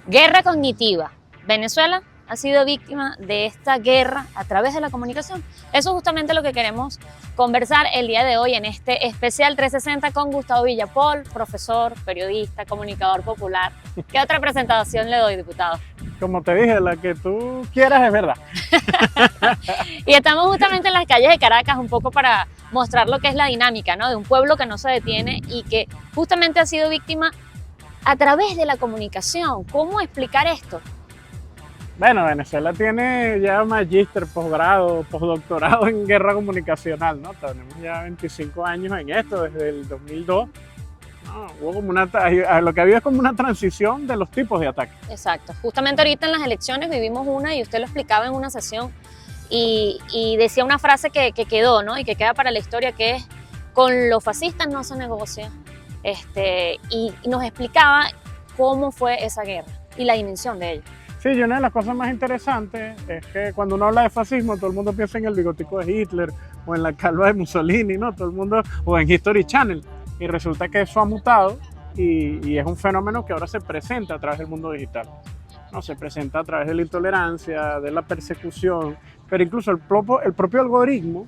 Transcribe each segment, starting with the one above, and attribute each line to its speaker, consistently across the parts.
Speaker 1: Guerra cognitiva. Venezuela ha sido víctima de esta guerra a través de la comunicación. Eso es justamente lo que queremos conversar el día de hoy en este especial 360 con Gustavo Villapol, profesor, periodista, comunicador popular. ¿Qué otra presentación le doy, diputado?
Speaker 2: Como te dije, la que tú quieras es verdad.
Speaker 1: Y estamos justamente en las calles de Caracas un poco para mostrar lo que es la dinámica, ¿no? De un pueblo que no se detiene y que justamente ha sido víctima a través de la comunicación. ¿Cómo explicar esto?
Speaker 2: Bueno, Venezuela tiene ya magíster, posgrado, postdoctorado en guerra comunicacional, ¿no? Tenemos ya 25 años en esto, desde el 2002. No, hubo como lo que había es como una transición de los tipos de ataques.
Speaker 1: Exacto. Justamente ahorita en las elecciones vivimos una y usted lo explicaba en una sesión y decía una frase que quedó, ¿no? Y que queda para la historia, que es: con los fascistas no se negocia. Y nos explicaba cómo fue esa guerra y la dimensión de ella.
Speaker 2: Sí, y una de las cosas más interesantes es que cuando uno habla de fascismo, todo el mundo piensa en el bigotico de Hitler o en la calva de Mussolini, ¿no? Todo el mundo, o en History Channel. Y resulta que eso ha mutado y es un fenómeno que ahora se presenta a través del mundo digital, ¿no? Se presenta a través de la intolerancia, de la persecución, pero incluso el propio algoritmo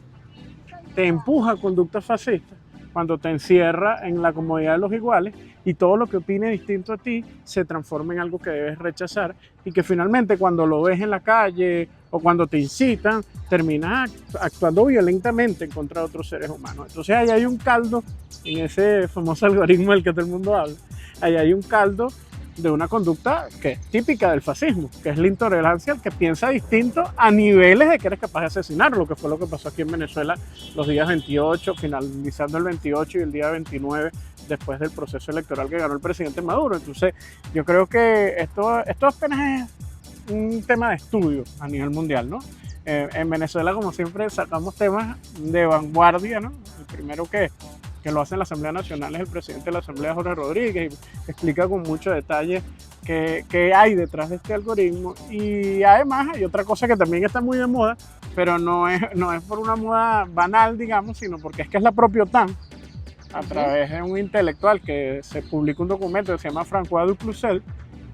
Speaker 2: te empuja a conductas fascistas cuando te encierra en la comodidad de los iguales y todo lo que opine distinto a ti se transforma en algo que debes rechazar y que finalmente cuando lo ves en la calle o cuando te incitan, terminas actuando violentamente en contra de otros seres humanos. Entonces ahí hay un caldo, en ese famoso algoritmo del que todo el mundo habla, ahí hay un caldo de una conducta que es típica del fascismo, que es la intolerancia al que piensa distinto a niveles de que eres capaz de asesinar, lo que fue lo que pasó aquí en Venezuela los días 28, finalizando el 28 y el día 29, después del proceso electoral que ganó el presidente Maduro. Entonces yo creo que esto apenas es un tema de estudio a nivel mundial, ¿no? En Venezuela, como siempre, sacamos temas de vanguardia, ¿no? El primero que lo hace en la Asamblea Nacional es el presidente de la Asamblea, Jorge Rodríguez, y explica con mucho detalle qué hay detrás de este algoritmo. Y además hay otra cosa que también está muy de moda, pero no es por una moda banal, digamos, sino porque es que es la propia OTAN, a través de un intelectual que se publicó un documento que se llama François Ducluzel.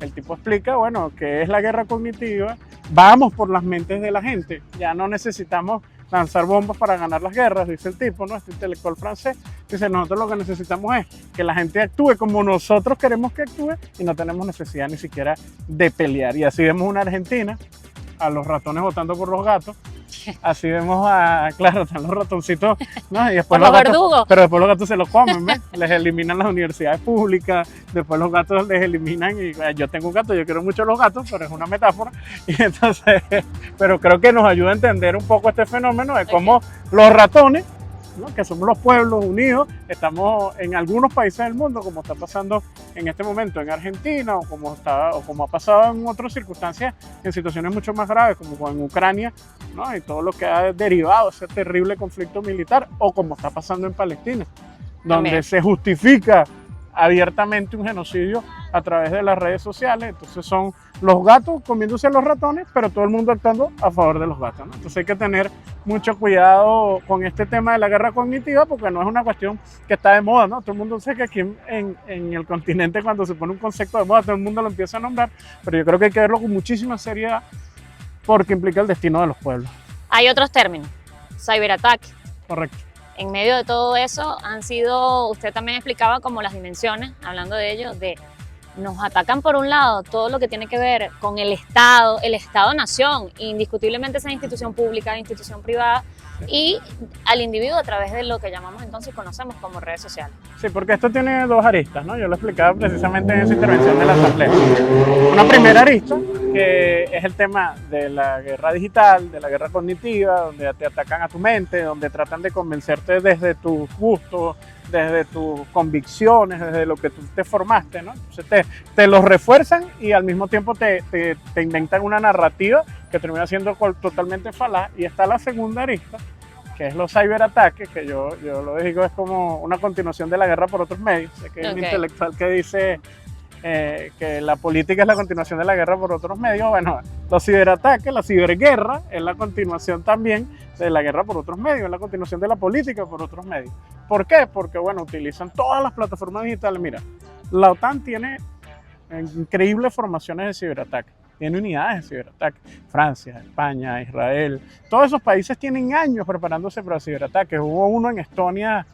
Speaker 2: El tipo explica, bueno, qué es la guerra cognitiva. Vamos por las mentes de la gente, ya no necesitamos lanzar bombas para ganar las guerras, dice el tipo, ¿no? Este intelectual francés. Dice, nosotros lo que necesitamos es que la gente actúe como nosotros queremos que actúe y no tenemos necesidad ni siquiera de pelear. Y así vemos una Argentina, a los ratones votando por los gatos. Así vemos claro, están los ratoncitos, ¿no? Y después
Speaker 1: los verdugos.
Speaker 2: Pero después los gatos se los comen, ¿ves? Les eliminan las universidades públicas, después los gatos les eliminan, y yo tengo un gato, yo quiero mucho los gatos, pero es una metáfora, y entonces, pero creo que nos ayuda a entender un poco este fenómeno de cómo los ratones, ¿no? Que somos los pueblos unidos, estamos en algunos países del mundo, como está pasando en este momento en Argentina, o como ha pasado en otras circunstancias, en situaciones mucho más graves, como en Ucrania, ¿no? Y todo lo que ha derivado ese terrible conflicto militar, o como está pasando en Palestina, donde
Speaker 1: También
Speaker 2: se justifica abiertamente un genocidio a través de las redes sociales. Entonces son los gatos comiéndose a los ratones, pero todo el mundo actuando a favor de los gatos, ¿no? Entonces hay que tener mucho cuidado con este tema de la guerra cognitiva, porque no es una cuestión que está de moda, ¿no? Todo el mundo sabe que aquí en el continente, cuando se pone un concepto de moda, todo el mundo lo empieza a nombrar, pero yo creo que hay que verlo con muchísima seriedad porque implica el destino de los pueblos.
Speaker 1: hay otros términos, ciberataque.
Speaker 2: Correcto.
Speaker 1: En medio de todo eso han sido, usted también explicaba como las dimensiones, hablando de ello, nos atacan por un lado todo lo que tiene que ver con el Estado-nación, indiscutiblemente esa institución pública, institución privada, y al individuo a través de lo que llamamos entonces, conocemos como redes sociales.
Speaker 2: Sí, porque esto tiene dos aristas, ¿no? Yo lo explicaba precisamente en esa intervención de la Asamblea. Una primera arista, que es el tema de la guerra digital, de la guerra cognitiva, donde te atacan a tu mente, donde tratan de convencerte desde tus gustos, desde tus convicciones, desde lo que tú te formaste, ¿no? Entonces te los refuerzan y al mismo tiempo te inventan una narrativa que termina siendo totalmente falaz. Y está la segunda arista, que es los ciberataques, que yo lo digo, es como una continuación de la guerra por otros medios. Sé que hay un intelectual que dice que la política es la continuación de la guerra por otros medios. Bueno, los ciberataques, la ciberguerra es la continuación también de la guerra por otros medios, es la continuación de la política por otros medios. ¿Por qué? Porque, bueno, utilizan todas las plataformas digitales. Mira, la OTAN tiene increíbles formaciones de ciberataque. Tiene unidades de ciberataque. Francia, España, Israel. Todos esos países tienen años preparándose para ciberataques. Hubo uno en Estonia,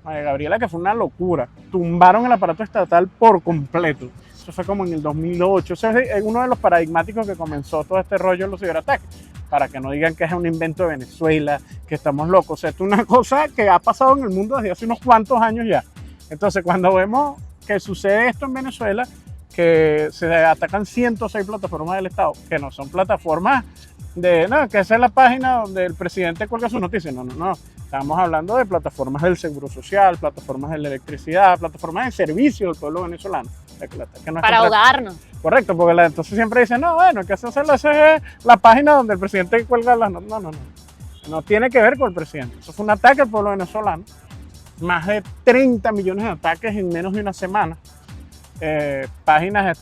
Speaker 2: María Gabriela, que fue una locura. Tumbaron el aparato estatal por completo. Eso fue como en el 2008. Ese es uno de los paradigmáticos que comenzó todo este rollo en los ciberataques. Para que no digan que es un invento de Venezuela, que estamos locos. O sea, esto es una cosa que ha pasado en el mundo desde hace unos cuantos años ya. Entonces, cuando vemos que sucede esto en Venezuela, que se atacan 106 plataformas del Estado, que no son plataformas que esa es la página donde el presidente cuelga sus noticias. No. Estamos hablando de plataformas del Seguro Social, plataformas de la electricidad, plataformas de servicio del pueblo venezolano.
Speaker 1: Para ahogarnos.
Speaker 2: Correcto, porque entonces siempre dicen, no, bueno, que esa es la página donde el presidente cuelga las noticias. No. No tiene que ver con el presidente. Eso fue un ataque al pueblo venezolano. Más de 30 millones de ataques en menos de una semana. Páginas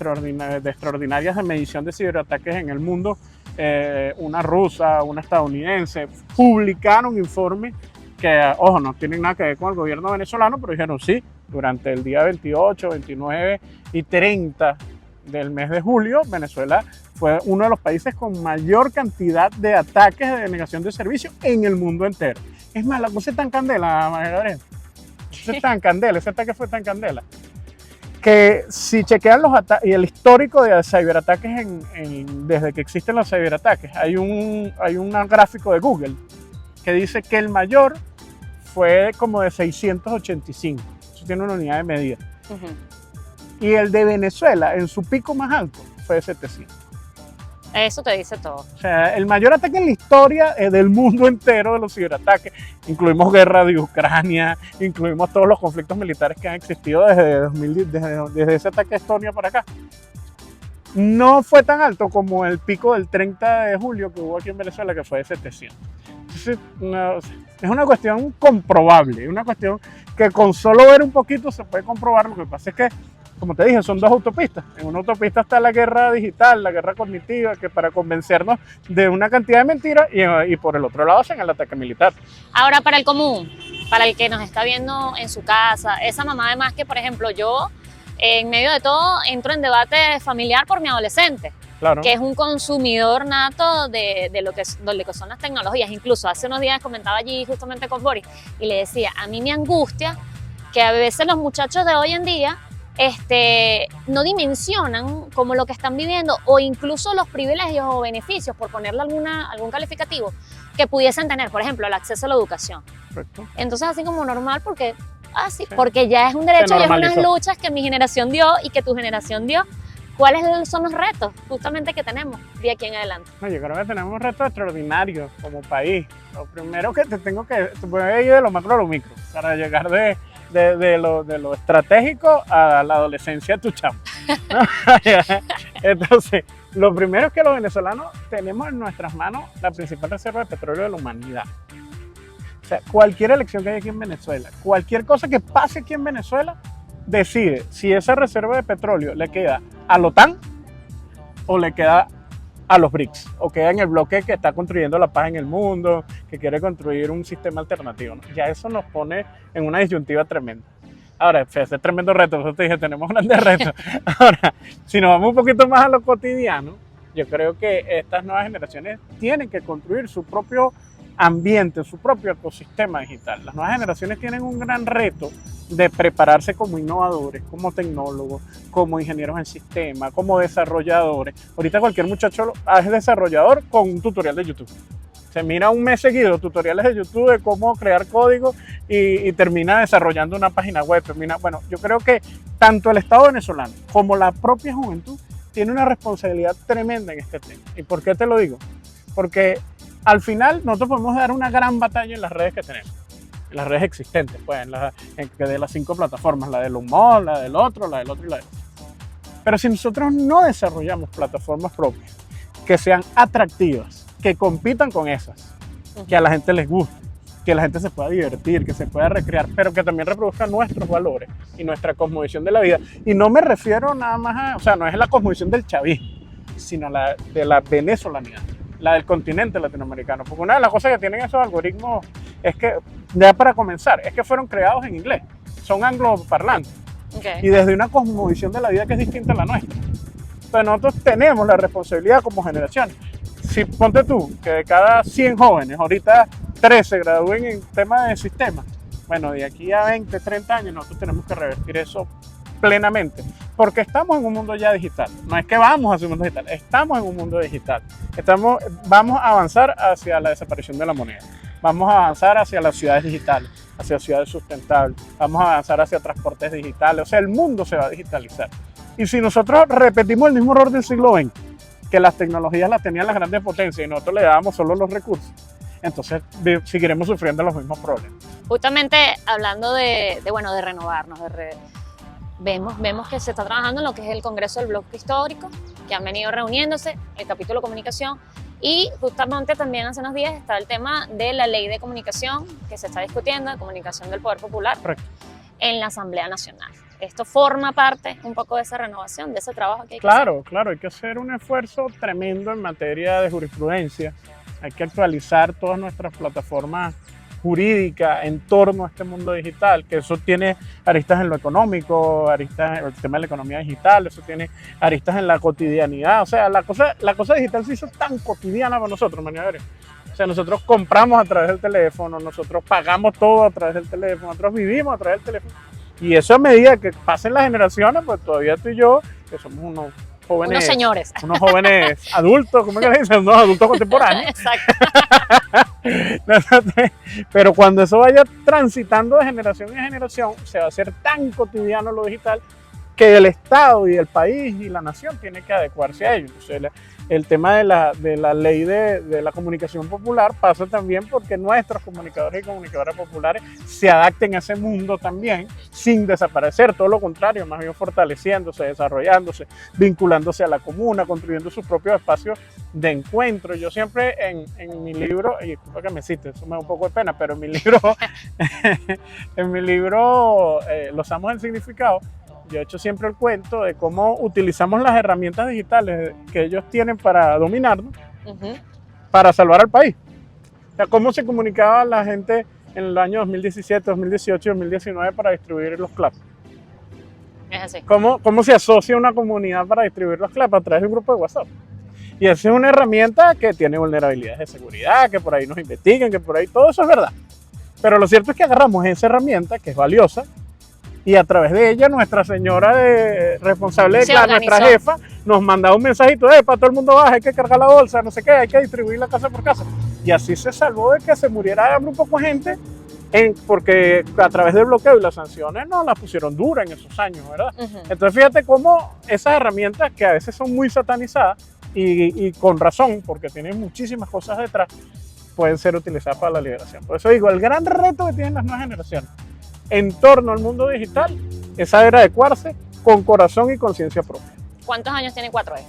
Speaker 2: extraordinarias de medición de ciberataques en el mundo, una rusa, una estadounidense, publicaron informes que, ojo, no tienen nada que ver con el gobierno venezolano, pero dijeron sí, durante el día 28, 29 y 30 del mes de julio, Venezuela fue uno de los países con mayor cantidad de ataques de denegación de servicio en el mundo entero. Es más, la cosa es tan candela, María Gabriela. Ese ataque fue tan candela que si chequean los ataques y el histórico de ciberataques desde que existen los ciberataques, hay un gráfico de Google que dice que el mayor fue como de 685. Eso tiene una unidad de medida. Y el de Venezuela, en su pico más alto, fue de 700.
Speaker 1: Eso te dice todo.
Speaker 2: O sea, el mayor ataque en la historia del mundo entero de los ciberataques. Incluimos guerra de Ucrania, incluimos todos los conflictos militares que han existido desde ese ataque a Estonia para acá. No fue tan alto como el pico del 30 de julio que hubo aquí en Venezuela, que fue de 700. Entonces, es una cuestión comprobable, es una cuestión que con solo ver un poquito se puede comprobar. Lo que pasa es que, como te dije, son dos autopistas. En una autopista está la guerra digital, la guerra cognitiva, que para convencernos de una cantidad de mentiras, y por el otro lado hacen el ataque militar.
Speaker 1: Ahora, para el común, para el que nos está viendo en su casa, esa mamá además que, por ejemplo, yo, en medio de todo, entro en debate familiar por mi adolescente. Claro. Que es un consumidor nato de lo que son las tecnologías. Incluso hace unos días comentaba allí justamente con Boris y le decía, a mí me angustia que a veces los muchachos de hoy en día no dimensionan como lo que están viviendo o incluso los privilegios o beneficios, por ponerle algún calificativo, que pudiesen tener, por ejemplo, el acceso a la educación. Correcto. Entonces, así como normal, porque porque ya es un derecho y es unas luchas que mi generación dio y que tu generación dio. ¿Cuáles son los retos justamente que tenemos de aquí en adelante?
Speaker 2: No, yo creo que tenemos un reto extraordinario como país. Lo primero que te puedes ir de lo macro a lo micro, para llegar de lo estratégico a la adolescencia de tu chamo. Entonces, lo primero es que los venezolanos tenemos en nuestras manos la principal reserva de petróleo de la humanidad. O sea, cualquier elección que hay aquí en Venezuela, cualquier cosa que pase aquí en Venezuela, decide si esa reserva de petróleo le queda a la OTAN o le queda a los BRICS, o queda en el bloque que está construyendo la paz en el mundo, que quiere construir un sistema alternativo, ¿no? Ya eso nos pone en una disyuntiva tremenda. Ahora, ese es tremendo reto, por eso te dije, tenemos grandes retos. Ahora, si nos vamos un poquito más a lo cotidiano, yo creo que estas nuevas generaciones tienen que construir su propio ambiente, su propio ecosistema digital. Las nuevas generaciones tienen un gran reto de prepararse como innovadores, como tecnólogos, como ingenieros en sistema, como desarrolladores. Ahorita cualquier muchacho es desarrollador con un tutorial de YouTube. Se mira un mes seguido tutoriales de YouTube de cómo crear código y termina desarrollando una página web. Bueno, yo creo que tanto el Estado venezolano como la propia juventud tiene una responsabilidad tremenda en este tema. ¿Y por qué te lo digo? Porque al final nosotros podemos dar una gran batalla en las redes que tenemos, en las redes existentes, pues, de las 5 plataformas, la del humor, la del otro y la del otro. Pero si nosotros no desarrollamos plataformas propias que sean atractivas, que compitan con esas, que a la gente les guste, que la gente se pueda divertir, que se pueda recrear, pero que también reproduzcan nuestros valores y nuestra cosmovisión de la vida. Y no me refiero nada más no es la cosmovisión del chavismo, sino de la venezolanidad, la del continente latinoamericano. Porque una de las cosas que tienen esos algoritmos es que, ya para comenzar, es que fueron creados en inglés, son angloparlantes.
Speaker 1: Okay.
Speaker 2: y desde una cosmovisión de la vida que es distinta a la nuestra. Entonces nosotros tenemos la responsabilidad como generación. Si ponte tú, que de cada 100 jóvenes, ahorita 13 gradúen en tema de sistema, bueno, de aquí a 20, 30 años nosotros tenemos que revertir eso plenamente, porque estamos en un mundo ya digital. No es que vamos hacia un mundo digital, estamos en un mundo digital. Vamos a avanzar hacia la desaparición de la moneda. Vamos a avanzar hacia las ciudades digitales, hacia ciudades sustentables. Vamos a avanzar hacia transportes digitales. O sea, el mundo se va a digitalizar. Y si nosotros repetimos el mismo error del siglo XX, que las tecnologías las tenían las grandes potencias y nosotros le dábamos solo los recursos, entonces seguiremos sufriendo los mismos problemas.
Speaker 1: Justamente hablando de renovarnos, vemos que se está trabajando en lo que es el Congreso del Bloque Histórico, que han venido reuniéndose, el capítulo comunicación, y justamente también hace unos días está el tema de la ley de comunicación que se está discutiendo, de comunicación del Poder Popular,
Speaker 2: Correcto.
Speaker 1: en la Asamblea Nacional. Esto forma parte un poco de esa renovación, de ese trabajo que hay que
Speaker 2: Claro, hay que hacer un esfuerzo tremendo en materia de jurisprudencia. Hay que actualizar todas nuestras plataformas jurídicas en torno a este mundo digital, que eso tiene aristas en lo económico, aristas en el tema de la economía digital, eso tiene aristas en la cotidianidad. O sea, la cosa digital se hizo tan cotidiana para nosotros, maniobres. O sea, nosotros compramos a través del teléfono, nosotros pagamos todo a través del teléfono, nosotros vivimos a través del teléfono. Y eso a medida que pasen las generaciones, pues todavía tú y yo, que somos unos jóvenes adultos, ¿cómo es que le dicen? Unos adultos contemporáneos.
Speaker 1: Exacto.
Speaker 2: Pero cuando eso vaya transitando de generación en generación, se va a hacer tan cotidiano lo digital que el Estado y el país y la nación tienen que adecuarse a ello. Entonces, el tema de la ley de la comunicación popular pasa también porque nuestros comunicadores y comunicadoras populares se adapten a ese mundo también, sin desaparecer, todo lo contrario, más bien fortaleciéndose, desarrollándose, vinculándose a la comuna, construyendo sus propios espacios de encuentro. Yo siempre en mi libro, y disculpa que me cite, eso me da un poco de pena, pero en mi libro Los Amos del Significado, yo he hecho siempre el cuento de cómo utilizamos las herramientas digitales que ellos tienen para dominarnos, para salvar al país. O sea, cómo se comunicaba la gente en el año 2017, 2018 y 2019 para distribuir los claps.
Speaker 1: Es así.
Speaker 2: ¿Cómo se asocia una comunidad para distribuir los claps? A través de un grupo de WhatsApp. Y esa es una herramienta que tiene vulnerabilidades de seguridad, que por ahí nos investiguen, que por ahí todo eso es verdad. Pero lo cierto es que agarramos esa herramienta que es valiosa, y a través de ella nuestra señora responsable de clase, nuestra jefa, nos mandaba un mensajito, para todo el mundo baja, hay que cargar la bolsa, no sé qué, hay que distribuirla casa por casa. Y así se salvó de que se muriera de hambre un poco gente, porque a través del bloqueo y las sanciones nos las pusieron duras en esos años, ¿verdad? Entonces fíjate cómo esas herramientas que a veces son muy satanizadas, y con razón, porque tienen muchísimas cosas detrás, pueden ser utilizadas para la liberación. Por eso digo, el gran reto que tienen las nuevas generaciones en torno al mundo digital es saber adecuarse con corazón y conciencia propia.
Speaker 1: ¿Cuántos años tiene 4F?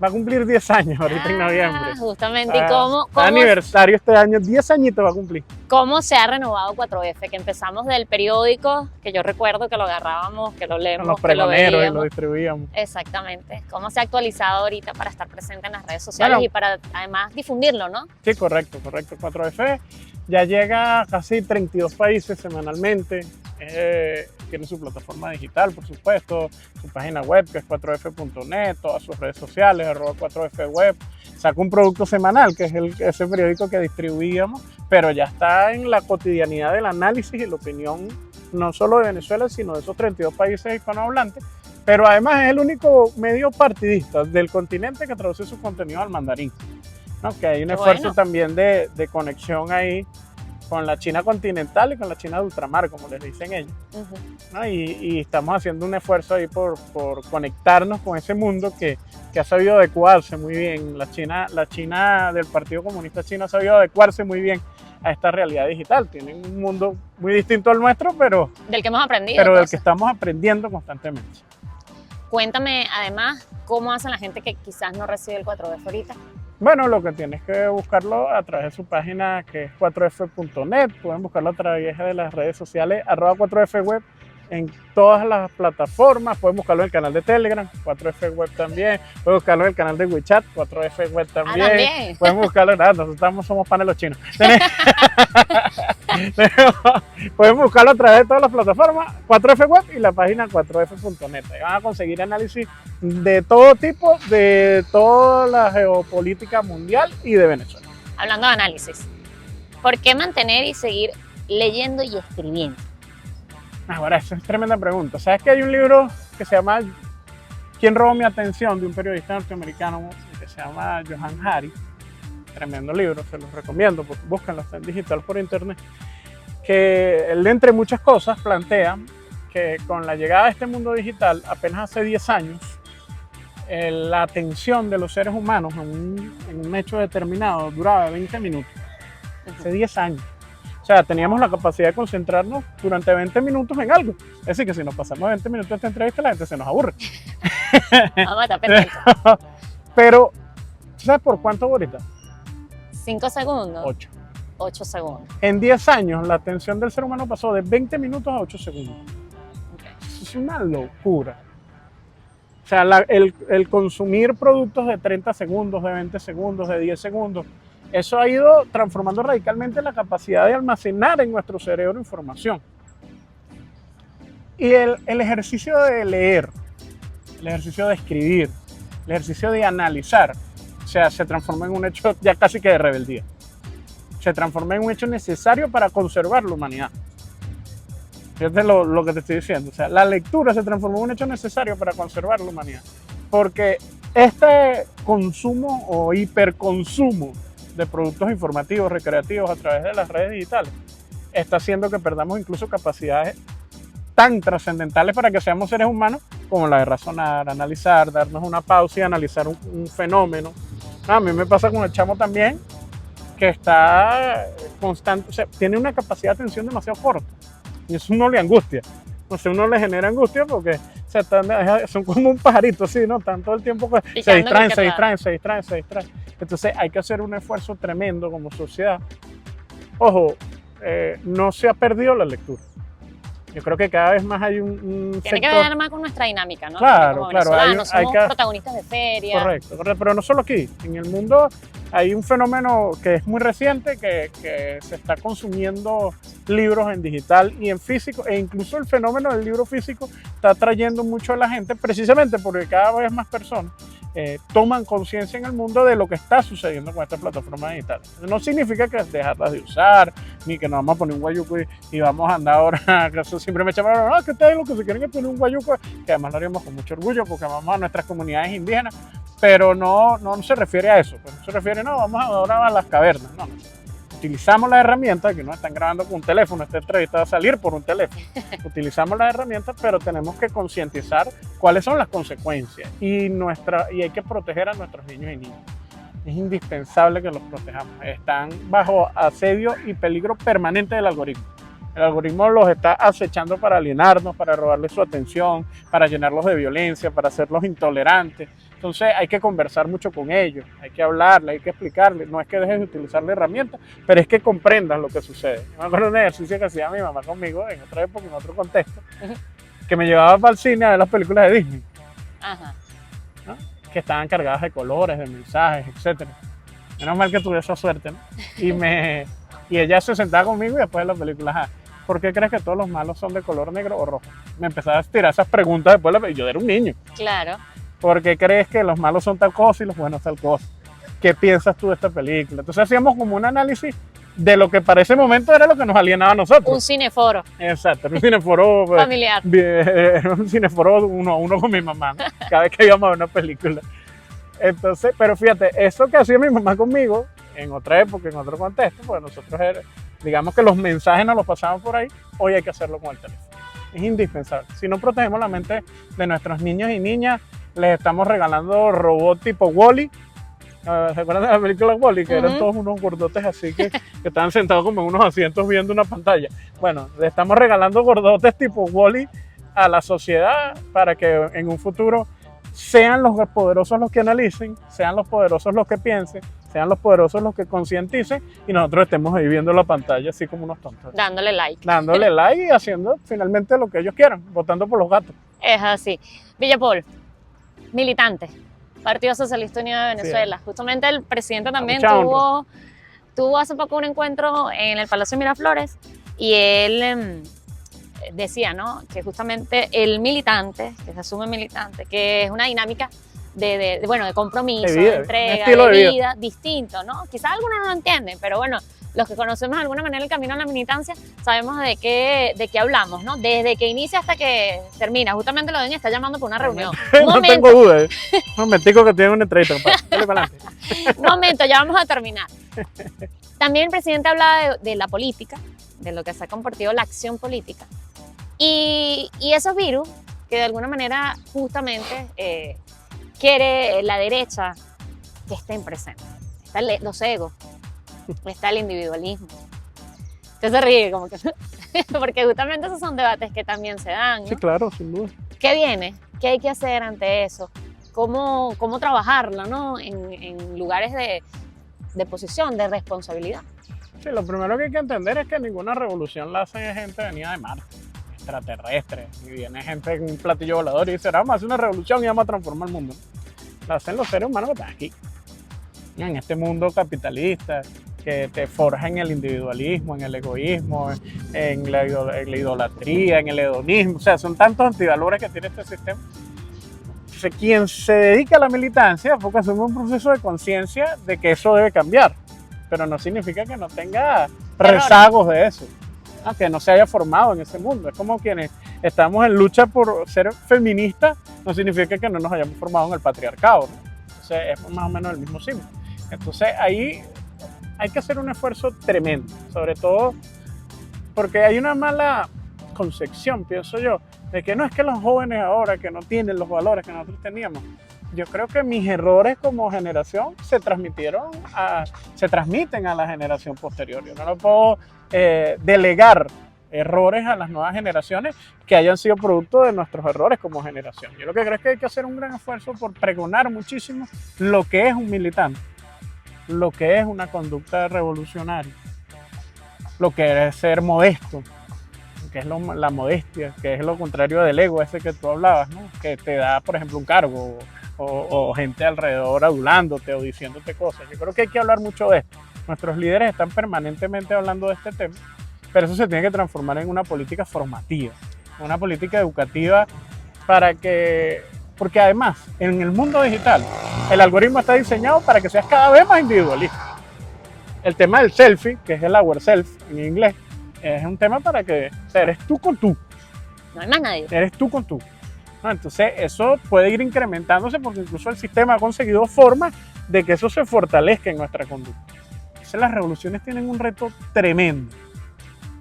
Speaker 2: Va a cumplir 10 años ahorita en noviembre.
Speaker 1: Justamente. ¿Y cómo
Speaker 2: aniversario este año, 10 añitos va a cumplir.
Speaker 1: ¿Cómo se ha renovado 4F? Que empezamos del periódico, que yo recuerdo que lo agarrábamos, que lo leemos,
Speaker 2: los
Speaker 1: que lo
Speaker 2: pregoneros
Speaker 1: veíamos.
Speaker 2: Y lo distribuíamos.
Speaker 1: Exactamente. ¿Cómo se ha actualizado ahorita para estar presente en las redes sociales y para además difundirlo, no?
Speaker 2: Sí, correcto. 4F ya llega a casi 32 países semanalmente. Tiene su plataforma digital, por supuesto, su página web que es 4f.net, todas sus redes sociales, @4fweb. Saca un producto semanal, que es ese periódico que distribuíamos, pero ya está en la cotidianidad del análisis y la opinión, no solo de Venezuela, sino de esos 32 países hispanohablantes. Pero además es el único medio partidista del continente que traduce su contenido al mandarín, ¿no? Que hay un esfuerzo también de conexión ahí con la China continental y con la China de ultramar, como les dicen ellos, ¿no? Y estamos haciendo un esfuerzo ahí por conectarnos con ese mundo que ha sabido adecuarse muy bien. La China del Partido Comunista Chino ha sabido adecuarse muy bien a esta realidad digital. Tienen un mundo muy distinto al nuestro, pero
Speaker 1: del que hemos aprendido.
Speaker 2: Pero del que estamos aprendiendo constantemente.
Speaker 1: Cuéntame, además, ¿cómo hacen la gente que quizás no recibe el 4F ahorita?
Speaker 2: Bueno, lo que tienes que buscarlo a través de su página que es 4f.net, pueden buscarlo a través de las redes sociales @4fweb en todas las plataformas. Pueden buscarlo en el canal de Telegram, 4F Web también. Pueden buscarlo en el canal de WeChat, 4F Web también.
Speaker 1: También.
Speaker 2: Pueden buscarlo, nosotros somos panes los chinos. Pueden buscarlo a través de todas las plataformas, 4F Web y la página 4F.net. Ahí van a conseguir análisis de todo tipo, de toda la geopolítica mundial y de Venezuela.
Speaker 1: Hablando de análisis, ¿por qué mantener y seguir leyendo y escribiendo?
Speaker 2: Ahora, esa es tremenda pregunta. ¿Sabes que hay un libro que se llama ¿Quién robó mi atención?, de un periodista norteamericano que se llama Johann Hari? Tremendo libro, se los recomiendo, búsquenlo, está en digital por internet. Que él, entre muchas cosas, plantea que con la llegada de este mundo digital, apenas hace 10 años, la atención de los seres humanos en un hecho determinado duraba 20 minutos. Hace 10 años. O sea, teníamos la capacidad de concentrarnos durante 20 minutos en algo. Es decir, que si nos pasamos 20 minutos de esta entrevista, la gente se nos aburre.
Speaker 1: Vamos a estar pendientes.
Speaker 2: Pero, ¿sabes por cuánto ahorita?
Speaker 1: 5 segundos.
Speaker 2: 8.
Speaker 1: 8 segundos.
Speaker 2: En 10 años, la atención del ser humano pasó de 20 minutos a 8 segundos.
Speaker 1: Okay.
Speaker 2: Eso es una locura. O sea, el consumir productos de 30 segundos, de 20 segundos, de 10 segundos, eso ha ido transformando radicalmente la capacidad de almacenar en nuestro cerebro información. Y el ejercicio de leer, el ejercicio de escribir, el ejercicio de analizar, o sea, se transforma en un hecho ya casi que de rebeldía. Se transforma en un hecho necesario para conservar la humanidad. Fíjate lo que te estoy diciendo. O sea, la lectura se transformó en un hecho necesario para conservar la humanidad. Porque este consumo o hiperconsumo de productos informativos, recreativos a través de las redes digitales está haciendo que perdamos incluso capacidades tan trascendentales para que seamos seres humanos como la de razonar, analizar, darnos una pausa y analizar un fenómeno. A mí me pasa con el chamo también, que está constante, o sea, tiene una capacidad de atención demasiado corta y eso uno le angustia. O sea, uno le genera angustia porque son como un pajarito así, ¿no? Están todo el tiempo que se distraen. Entonces hay que hacer un esfuerzo tremendo como sociedad. Ojo, no se ha perdido la lectura. Yo creo que cada vez más hay un
Speaker 1: Tiene que
Speaker 2: sector...
Speaker 1: ver más con nuestra dinámica, ¿no?
Speaker 2: Claro,
Speaker 1: como
Speaker 2: claro.
Speaker 1: venezolanos, somos protagonistas de feria.
Speaker 2: Correcto, pero no solo aquí. En el mundo hay un fenómeno que es muy reciente, que se está consumiendo libros en digital y en físico, e incluso el fenómeno del libro físico está atrayendo mucho a la gente, precisamente porque cada vez más personas toman conciencia en el mundo de lo que está sucediendo con estas plataformas digitales. No significa que dejarlas de usar, ni que nos vamos a poner un guayuco y vamos a andar ahora, que eso siempre me llaman, que ustedes lo que se quieren es poner un guayuco, que además lo haríamos con mucho orgullo, porque vamos a nuestras comunidades indígenas, pero no se refiere a eso, no se refiere, vamos ahora a las cavernas, no. Utilizamos las herramientas, que no están grabando con un teléfono, esta entrevista va a salir por un teléfono. Utilizamos las herramientas, pero tenemos que concientizar cuáles son las consecuencias y hay que proteger a nuestros niños y niñas. Es indispensable que los protejamos. Están bajo asedio y peligro permanente del algoritmo. El algoritmo los está acechando para alienarnos, para robarles su atención, para llenarlos de violencia, para hacerlos intolerantes. Entonces hay que conversar mucho con ellos, hay que hablarle, hay que explicarles. No es que dejes de utilizar la herramienta, pero es que comprendas lo que sucede. Yo me acuerdo de un ejercicio que hacía mi mamá conmigo en otra época, en otro contexto, que me llevaba para el cine a ver las películas de Disney.
Speaker 1: Ajá.
Speaker 2: ¿No? Que estaban cargadas de colores, de mensajes, etc. Menos mal que tuve esa suerte, ¿no? Y ella se sentaba conmigo y después de las películas, ¿por qué crees que todos los malos son de color negro o rojo? Me empezaba a tirar esas preguntas después de yo era un niño.
Speaker 1: Claro.
Speaker 2: ¿Por qué crees que los malos son tal cosa y los buenos tal cosa? ¿Qué piensas tú de esta película? Entonces hacíamos como un análisis de lo que para ese momento era lo que nos alienaba a nosotros.
Speaker 1: Un cineforo.
Speaker 2: Exacto, un cineforo
Speaker 1: familiar.
Speaker 2: Un cineforo uno a uno con mi mamá, ¿no? Cada vez que íbamos a ver una película. Entonces, pero fíjate, eso que hacía mi mamá conmigo, en otra época, en otro contexto, pues nosotros digamos que los mensajes nos los pasaban por ahí, hoy hay que hacerlo con el teléfono. Es indispensable. Si no protegemos la mente de nuestros niños y niñas, les estamos regalando robots tipo Wall-E. ¿Se acuerdan de la película Wall-E? Que eran todos unos gordotes así que estaban sentados como en unos asientos viendo una pantalla. Bueno, le estamos regalando gordotes tipo Wall-E a la sociedad para que en un futuro sean los poderosos los que analicen, sean los poderosos los que piensen, sean los poderosos los que concienticen y nosotros estemos ahí viendo la pantalla así como unos tontos.
Speaker 1: Dándole like.
Speaker 2: Dándole like y haciendo finalmente lo que ellos quieran, votando por los gatos.
Speaker 1: Es así. Villapol, militante, Partido Socialista Unido de Venezuela. Justamente el presidente también tuvo hace poco un encuentro en el Palacio de Miraflores y él decía, ¿no?, que justamente el militante, que se asume militante, que es una dinámica de compromiso, de entrega, de vida distinto, ¿no? Quizás algunos no lo entienden, pero bueno, los que conocemos de alguna manera el camino a la militancia sabemos de qué hablamos, ¿no? Desde que inicia hasta que termina. Justamente lo ven, está llamando por una reunión.
Speaker 2: No tengo duda. Un momentico que tengo una entrevista. Dale para adelante.
Speaker 1: Un momento, ya vamos a terminar. También el presidente hablaba de la política, de lo que se ha convertido la acción política. Y esos virus que de alguna manera justamente quiere la derecha que estén presentes. Están los egos, está el individualismo. Usted se ríe como que porque justamente esos son debates que también se dan, ¿no?
Speaker 2: Sí, claro, sin duda.
Speaker 1: ¿Qué viene? ¿Qué hay que hacer ante eso? ¿Cómo trabajarlo, ¿no? En lugares de posición, de responsabilidad.
Speaker 2: Sí, lo primero que hay que entender es que ninguna revolución la hace gente venida de Marte, extraterrestre, y viene gente en un platillo volador y dice, vamos a hacer una revolución y vamos a transformar el mundo. La hacen los seres humanos que están aquí, en este mundo capitalista, que te forja en el individualismo, en el egoísmo, en la idolatría, en el hedonismo. O sea, son tantos antivalores que tiene este sistema. Entonces, quien se dedica a la militancia, porque asume un proceso de conciencia de que eso debe cambiar, pero no significa que no tenga rezagos de eso, que no se haya formado en ese mundo. Es como quienes estamos en lucha por ser feministas, no significa que no nos hayamos formado en el patriarcado, ¿no? Entonces, es más o menos el mismo símbolo. Entonces, ahí hay que hacer un esfuerzo tremendo, sobre todo porque hay una mala concepción, pienso yo, de que no es que los jóvenes ahora que no tienen los valores que nosotros teníamos. Yo creo que mis errores como generación se transmiten a la generación posterior. Yo no lo puedo delegar errores a las nuevas generaciones que hayan sido producto de nuestros errores como generación. Yo lo que creo es que hay que hacer un gran esfuerzo por pregonar muchísimo lo que es un militante, lo que es una conducta revolucionaria, lo que es ser modesto, que es la modestia, que es lo contrario del ego ese que tú hablabas, ¿no? Que te da, por ejemplo, un cargo o gente alrededor adulándote o diciéndote cosas. Yo creo que hay que hablar mucho de esto. Nuestros líderes están permanentemente hablando de este tema, pero eso se tiene que transformar en una política formativa, una política educativa porque además, en el mundo digital, el algoritmo está diseñado para que seas cada vez más individualista. El tema del selfie, que es el our self en inglés, es un tema para que eres tú con tú.
Speaker 1: No hay más nadie.
Speaker 2: Eres tú con tú. ¿No? Entonces, eso puede ir incrementándose porque incluso el sistema ha conseguido formas de que eso se fortalezca en nuestra conducta. Entonces, las revoluciones tienen un reto tremendo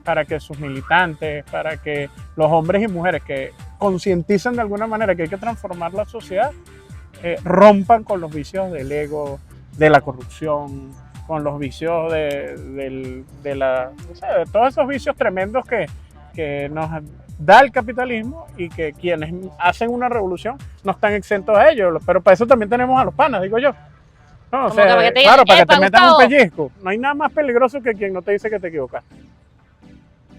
Speaker 2: para que sus militantes, para que los hombres y mujeres que concientizan de alguna manera que hay que transformar la sociedad, rompan con los vicios del ego, de la corrupción, con los vicios de todos esos vicios tremendos que nos da el capitalismo y que quienes hacen una revolución no están exentos a ellos. Pero para eso también tenemos a los panas, digo yo. No, para que te metan un pellizco. No hay nada más peligroso que quien no te dice que te equivocaste.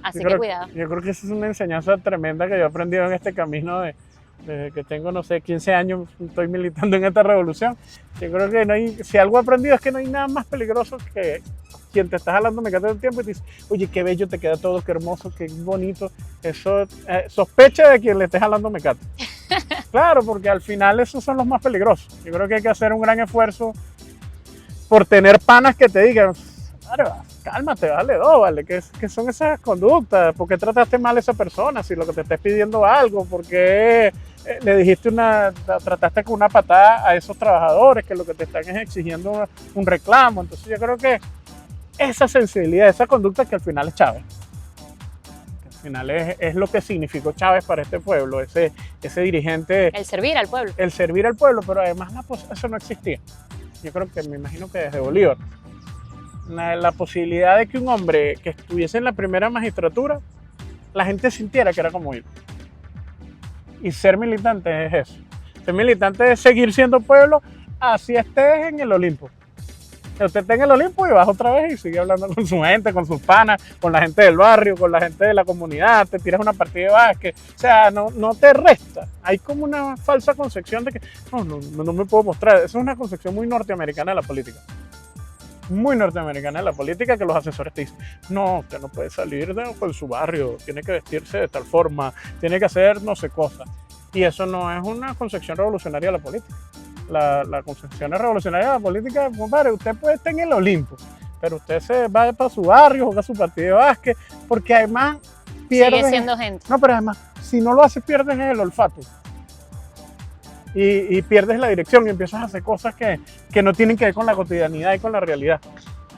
Speaker 1: Así que cuidado.
Speaker 2: Yo creo que esa es una enseñanza tremenda que yo he aprendido en este camino desde que tengo, 15 años, estoy militando en esta revolución. Yo creo que si algo he aprendido es que no hay nada más peligroso que quien te está jalando mecate todo el tiempo y te dice, oye, qué bello te queda todo, qué hermoso, qué bonito. Eso sospecha de quien le esté jalando mecate. Claro, porque al final esos son los más peligrosos. Yo creo que hay que hacer un gran esfuerzo por tener panas que te digan, cálmate, vale, ¿qué son esas conductas? ¿Por qué trataste mal a esa persona? Si lo que te está pidiendo algo, ¿por qué le dijiste trataste con una patada a esos trabajadores que lo que te están es exigiendo un reclamo? Entonces yo creo que esa sensibilidad, esa conducta que al final es Chávez, que al final es lo que significó Chávez para este pueblo, ese dirigente.
Speaker 1: El servir al pueblo.
Speaker 2: El servir al pueblo, pero además eso no existía. Yo creo que me imagino que desde Bolívar. La posibilidad de que un hombre que estuviese en la primera magistratura, la gente sintiera que era como él. Y ser militante es eso. Ser militante es seguir siendo pueblo, así estés en el Olimpo. Usted está en el Olimpo y baja otra vez y sigue hablando con su gente, con sus panas, con la gente del barrio, con la gente de la comunidad, te tiras una partida de básquet. O sea, no te resta. Hay como una falsa concepción de que no me puedo mostrar. Esa es una concepción muy norteamericana de la política. Muy norteamericana de la política, que los asesores te dicen, no, usted no puede salir de su barrio, tiene que vestirse de tal forma, tiene que hacer no sé cosas. Y eso no es una concepción revolucionaria de la política. La concepción revolucionaria de la política, compadre, usted puede estar en el Olimpo, pero usted se va para su barrio, juega su partido de básquet, porque además pierde.
Speaker 1: Sigue siendo gente.
Speaker 2: No, pero además, si no lo haces, pierdes el olfato. Y pierdes la dirección y empiezas a hacer cosas que no tienen que ver con la cotidianidad y con la realidad.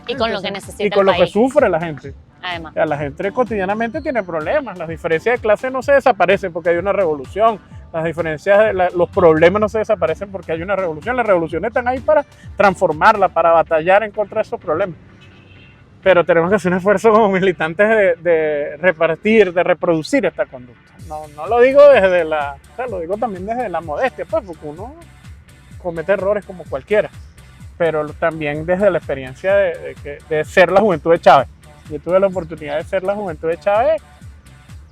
Speaker 1: Y con lo que necesita
Speaker 2: y con
Speaker 1: el
Speaker 2: lo
Speaker 1: país.
Speaker 2: que sufre la gente.
Speaker 1: Además.
Speaker 2: O sea, la gente cotidianamente tiene problemas, las diferencias de clase no se desaparecen porque hay una revolución, las diferencias, los problemas no se desaparecen porque hay una revolución, las revoluciones están ahí para transformarla, para batallar en contra de esos problemas. Pero tenemos que hacer un esfuerzo como militantes de repartir, de reproducir esta conducta. No lo digo desde lo digo también desde la modestia, pues, porque uno comete errores como cualquiera, pero también desde la experiencia de ser la juventud de Chávez. Yo tuve la oportunidad de ser la juventud de Chávez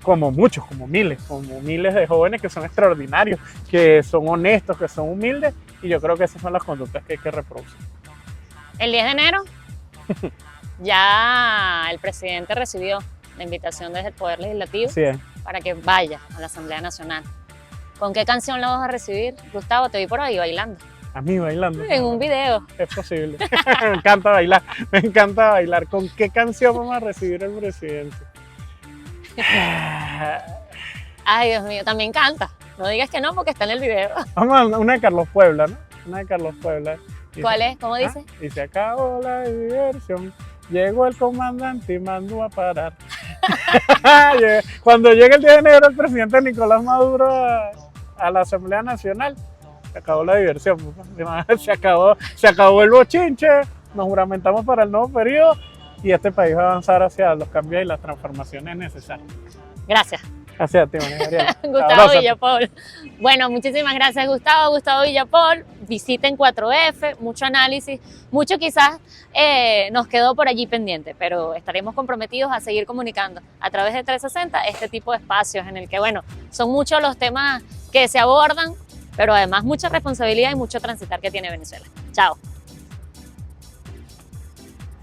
Speaker 2: como muchos, como miles de jóvenes que son extraordinarios, que son honestos, que son humildes, y yo creo que esas son las conductas que hay que reproducir.
Speaker 1: El 10 de enero ya el presidente recibió la invitación desde el Poder Legislativo para que vaya a la Asamblea Nacional. ¿Con qué canción la vas a recibir? Gustavo, te vi por ahí bailando.
Speaker 2: A mí bailando.
Speaker 1: En un video.
Speaker 2: Es posible. Me encanta bailar, me encanta bailar. ¿Con qué canción vamos a recibir al presidente?
Speaker 1: Ay, Dios mío, también canta. No digas que no porque está en el video.
Speaker 2: Vamos a una de Carlos Puebla, ¿no? Una de Carlos Puebla.
Speaker 1: ¿Cuál es? ¿Cómo dice?
Speaker 2: Y se acabó la diversión. Llegó el comandante y mandó a parar. Cuando llegue el 10 de enero el presidente Nicolás Maduro a la Asamblea Nacional, se acabó la diversión. Se acabó el bochinche, nos juramentamos para el nuevo periodo y este país va a avanzar hacia los cambios y las transformaciones necesarias.
Speaker 1: Gracias.
Speaker 2: Gracias a ti, María Gabriela.
Speaker 1: Gustavo Villapol. Bueno, muchísimas gracias, Gustavo Villapol. Visiten 4F, mucho análisis, mucho quizás nos quedó por allí pendiente, pero estaremos comprometidos a seguir comunicando a través de 360 este tipo de espacios en el que, bueno, son muchos los temas que se abordan, pero además mucha responsabilidad y mucho transitar que tiene Venezuela. Chao.